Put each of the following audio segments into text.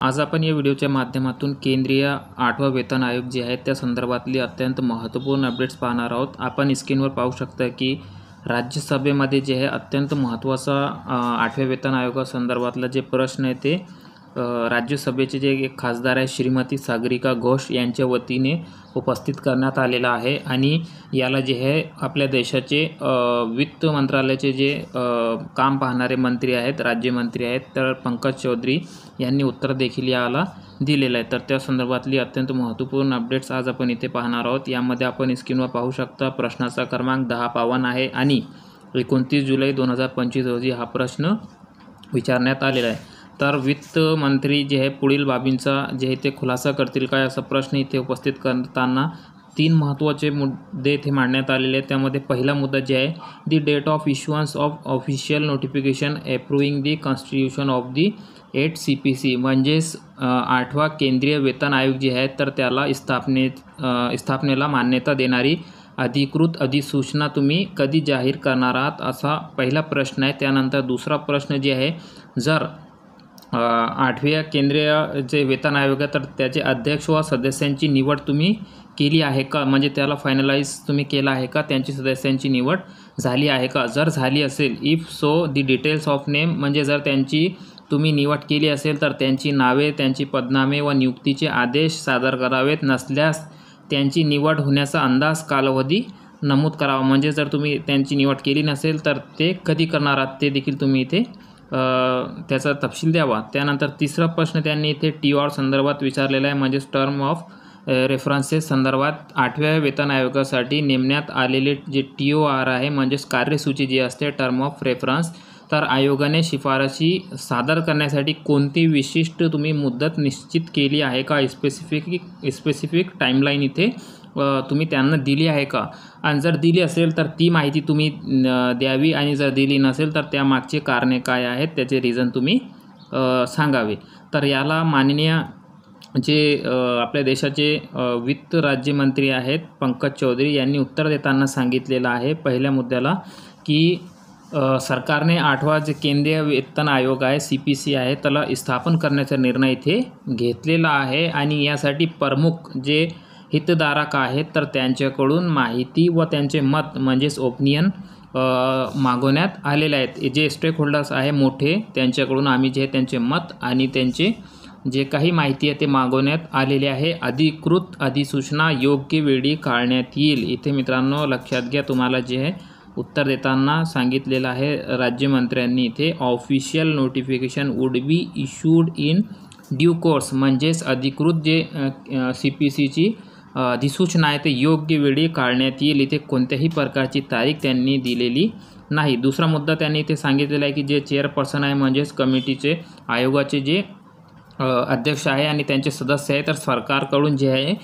आज आपण या व्हिडिओच्या माध्यमातून केंद्रीय 8वा वेतन आयोग जे आहे त्या संदर्भातली अत्यंत महत्त्वपूर्ण अपडेट्स पाहणार आहोत। आपण स्क्रीनवर पाहू शकता की राज्यसभेमध्ये जे आहे अत्यंत महत्त्वाचा 8व्या वेतन आयोगासंदर्भातला जे प्रश्न आहे ते राज्यसभेचे जे एक खासदार आहे श्रीमती सागरिका घोष यांच्या वतीने उपस्थित करण्यात आलेला आहे आणि याला जे आहे आपल्या देशाचे वित्त मंत्रालयाचे जे काम पाहणारे मंत्री आहेत, राज्यमंत्री आहेत, तर पंकज चौधरी यांनी उत्तर देखील याला दिलेलं आहे। तर त्या संदर्भातली अत्यंत महत्त्वपूर्ण अपडेट्स आज आपण इथे पाहणार आहोत। यामध्ये आपण स्क्रीनवर पाहू शकता प्रश्नाचा क्रमांक 1052 आहे आणि 29 जुलै 2025 रोजी हा प्रश्न विचारण्यात आलेला आहे। तर वित्त मंत्री जे आहे पुढील बाबींचा जे आहे ते खुलासा करतील काय असा प्रश्न इथे उपस्थित करताना 3 महत्त्वाचे मुद्दे इथे मांडण्यात आलेले आहेत। त्यामध्ये पहिला मुद्दा जे आहे the date of issuance of official notification approving the constitution of the 8 CPC म्हणजेच 8वा केंद्रीय वेतन आयोग जे आहे तर त्याला स्थापनेला मान्यता देणारी अधिकृत अधिसूचना तुम्ही कधी जाहीर करणार आहात असा पहिला प्रश्न आहे। त्यानंतर दुसरा प्रश्न जे आहे जर 8व्या केंद्रीय जे वेतन आयोग आहे तर त्याचे अध्यक्ष व सदस्यांची निवड तुम्ही केली आहे का, म्हणजे त्याला फायनलाइज तुम्ही केला आहे का, त्यांची सदस्यांची निवड झाली आहे का। जर झाली असेल if so the details of name म्हणजे जर त्यांची तुम्ही निवड केली असेल तर त्यांची नावे, त्यांची पदनामे व नियुक्तीचे आदेश सादर करावेत। नसल्यास त्यांची निवड होण्याचा अंदाज कालावधी नमूद करावा, म्हणजे जर तुम्ही त्यांची निवड केली नसेल तर ते कधी करणार आहात ते देखील तुम्ही इथे त्याचा तपशील द्यावा। त्यानंतर तिसरा प्रश्न त्यांनी इथे TOR संदर्भात विचारलेला आहे, म्हणजेच टर्म ऑफ रेफरन्सेस संदर्भात 8व्या वेतन आयोगासाठी नेमण्यात आलेले जे TOR आहे म्हणजेच कार्यसूची जी असते टर्म ऑफ रेफरन्स, तर आयोगाने शिफारशी सादर करण्यासाठी कोणती विशिष्ट तुम्ही मुदत निश्चित केली आहे का, स्पेसिफिक टाईमलाईन इथे तुम्ही त्यांना दिली आहे का, आणि जर दिली असेल तर ती माहिती तुम्ही द्यावी आणि जर दिली नसेल तर त्यामागचे कारणे काय आहेत त्याचे रिझन तुम्ही सांगावे। तर याला माननीय जे आपल्या देशाचे वित्त राज्यमंत्री आहेत पंकज चौधरी यांनी उत्तर देताना सांगितलेलं आहे पहिल्या मुद्द्याला की सरकारने 8वा जे केंद्रीय वेतन आयोग आहे CPC आहे त्याला स्थापन करण्याचा निर्णय इथे घेतलेला आहे आणि यासाठी प्रमुख जे हितधारक आहेत तर त्यांच्याकडून माहिती व त्यांचे मत म्हणजेच ओपिनियन मागवण्यात आलेले आहेत। जे स्टेक होल्डर्स आहे मोठे त्यांच्याकडून आम्ही जे त्यांचे मत आणि त्यांचे जे काही माहिती आहे ते मागवण्यात आलेले आहे। अधिकृत अधिसूचना योग्य वेळी काढण्यात येईल। इथे मित्रांनो लक्षात घ्या, तुम्हाला जे आहे उत्तर देताना सांगितलेलं आहे राज्यमंत्र्यांनी इथे official notification would be issued in due course, म्हणजेच अधिकृत जे CPCची अधिसूचना आहे ते योग्य वेळी काढण्यात येईल। इथे कोणत्याही प्रकारची तारीख त्यांनी दिलेली नाही। दुसरा मुद्दा त्यांनी इथे सांगितलेला आहे की जे चेअरपर्सन आहे म्हणजेच कमिटीचे आयोगाचे जे अध्यक्ष आहे आणि त्यांचे सदस्य आहे तर सरकारकडून जे आहे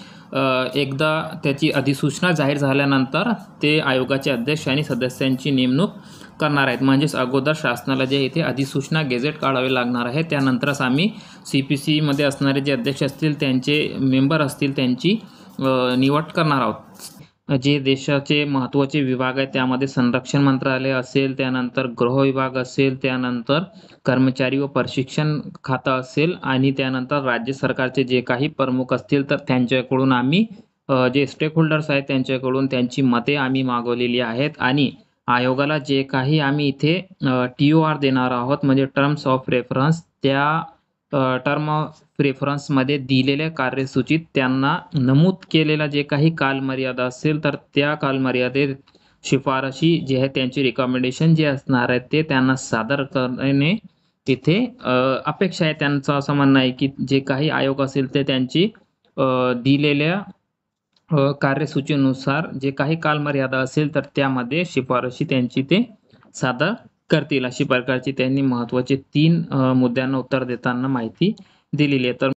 एकदा त्याची अधिसूचना जाहीर झाल्यानंतर ते आयोगाचे अध्यक्ष आणि सदस्यांची नेमणूक करणार आहेत, म्हणजेच अगोदर शासनाला जे इथे अधिसूचना गेझेट काढावे लागणार आहे, त्यानंतरच आम्ही CPCमध्ये असणारे जे अध्यक्ष असतील त्यांचे मेंबर असतील त्यांची निवड करणार आहोत। जे देशाचे महत्त्वाचे विभाग आहेत त्यामध्ये संरक्षण मंत्रालय असेल, त्यानंतर गृह विभाग असेल, त्यानंतर कर्मचारी व प्रशिक्षण खातं असेल आणि त्यानंतर राज्य सरकारचे जे काही प्रमुख असतील तर त्यांच्याकडून आम्ही जे स्टेक होल्डर्स आहेत त्यांच्याकडून त्यांची मते आम्ही मागवलेली आहेत आणि आयोगाला जे काही आम्ही इथे TOR देणार आहोत म्हणजे टर्म्स ऑफ रेफरन्स, त्या टर्म ऑफ रेफरन्समध्ये दिलेल्या कार्यसूचीत त्यांना नमूद केलेला जे काही कालमर्यादा असेल तर त्या कालमर्यादेत शिफारशी जे आहे त्यांची रिकमेंडेशन जे असणार आहे ते त्यांना सादर करणे तिथे अपेक्षा आहे। त्यांचं असं म्हणणं आहे की जे काही आयोग असेल ते त्यांची दिलेल्या कार्यसूचीनुसार जे काही कालमर्यादा असेल तर त्यामध्ये शिफारशी त्यांची ते सादर करतील, अशी प्रकारची त्यांनी महत्त्वाचे 3 मुद्द्यांना उत्तर देताना माहिती दिलेली आहे। तर